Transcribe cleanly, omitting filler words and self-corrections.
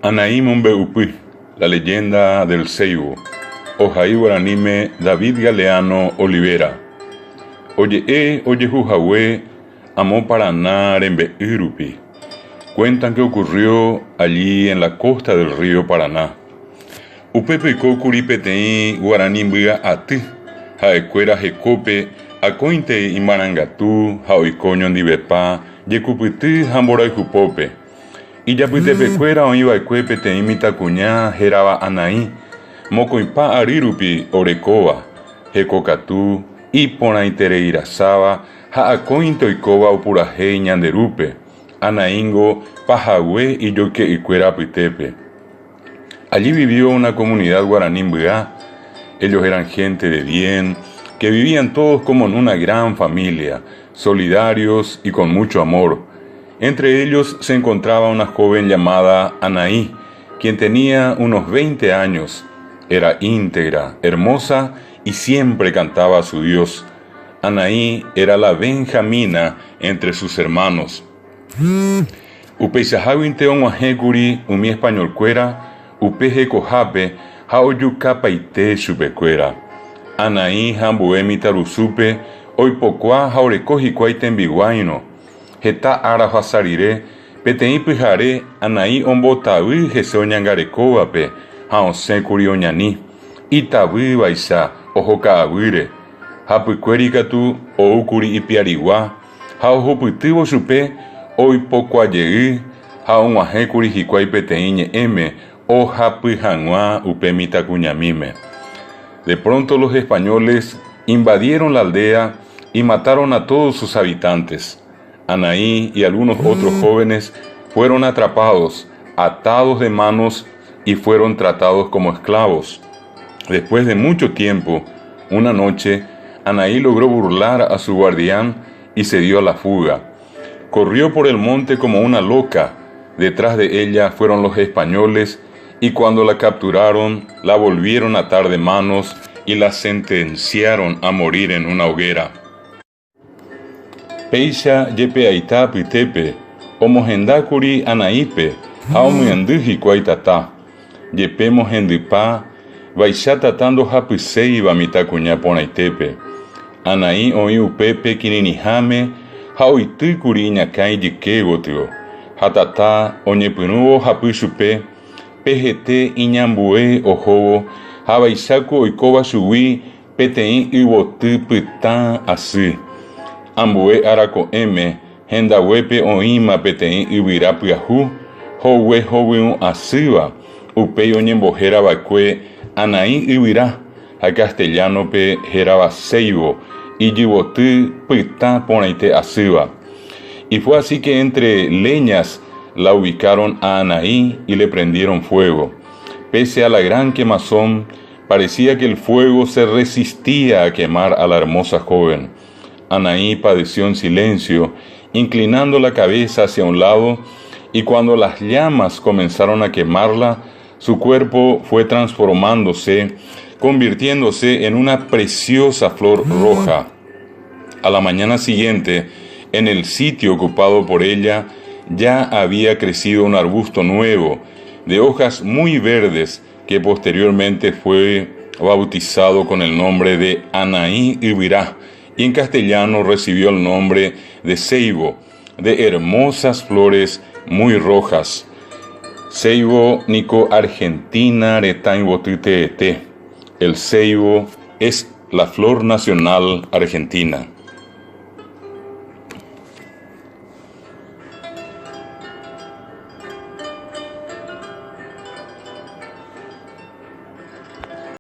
Anaí Monbeupi, la leyenda del ceibo. Ojaí Guaranime David Galeano Olivera. Oye Jujahue, Amó Paraná Rembe-Irupi. Cuentan que ocurrió allí en la costa del río Paraná. Upepe Kokuri Peteí Guaraní Mbiga Ati, Jaecuera Jecope, Acointe y Marangatú, Jaoicoño Ndibepa, Yecupiti Jambora y Jupope. Y ya Puitepecuera o iba Ecuepe te imita cuñá, Jeraba Anaí, Mocoipa Arirupi, Orecoba, Jecocatú, Ipona Itereirazaba, Jaacointe Oicoba Opuraje Ñanderupe, Anaingo, Pajahue y Yoque Icuera Puitepe. Allí vivió una comunidad guaraní Mbga. Ellos eran gente de bien, que vivían todos como en una gran familia, solidarios y con mucho amor. Entre ellos se encontraba una joven llamada Anaí, quien tenía unos 20 años. Era íntegra, hermosa y siempre cantaba a su Dios. Anaí era la benjamina entre sus hermanos. Upeisahaguinte onguajecuri umi español cuera, upeje cojape, jaoyucapaite chupecuera. Anaí jambuemi tarusupe, oipocua jaurecojicuaite embiguaino. Heta ara hasarire, peteí pijare, Anaí ombotaví jeseoñangarecóvape, jaosécuri oñani. Itaví vaisa, ojokaavýre. Hapykuérikatu oúkuri ipiarigua, haohupytývo chupe, oipokuajeý, ha og̃uahẽkuri hikuái peteĩ ñe'ẽme, ohapyhag̃ua upe mitãkuñamíme. De pronto los españoles invadieron la aldea y mataron a todos sus habitantes. Anaí y algunos otros jóvenes fueron atrapados, atados de manos y fueron tratados como esclavos. Después de mucho tiempo, una noche, Anaí logró burlar a su guardián y se dio a la fuga. Corrió por el monte como una loca. Detrás de ella fueron los españoles y cuando la capturaron, la volvieron a atar de manos y la sentenciaron a morir en una hoguera. Peisha yepe aita pitepe, omohendakuri Anaípe, haomuyandyhi kuaitata, yepe mohendypa, vaichatátando hapyseiva mitãkuña porãitépe. Anaí oĩ upépe kirirĩháme ha oitýkuri iñakãi jyke gotyo. Ha tata oñepyrũvo hapy chupe, pehete iñambue ohóvo ha vaicháku oikóva chugui peteĩ yvoty pytã asy. Ambue arako'ẽme hendaguépe oĩma peteĩ yvyra pyahu, hogue hovyũ asýva, upéi oñembohérava'ekue Anaí yvyra, ha castellanope hérava ceibo, ijyvoty pytã porãite asýva. Y fue así que entre leñas la ubicaron a Anaí y le prendieron fuego. Pese a la gran quemazón, parecía que el fuego se resistía a quemar a la hermosa joven. Anaí padeció en silencio, inclinando la cabeza hacia un lado, y cuando las llamas comenzaron a quemarla, su cuerpo fue transformándose, convirtiéndose en una preciosa flor roja. A la mañana siguiente, en el sitio ocupado por ella, ya había crecido un arbusto nuevo, de hojas muy verdes, que posteriormente fue bautizado con el nombre de Anaí Ibirá, y en castellano recibió el nombre de ceibo, de hermosas flores muy rojas. Ceibo nico Argentina retain botite. El ceibo es la flor nacional argentina.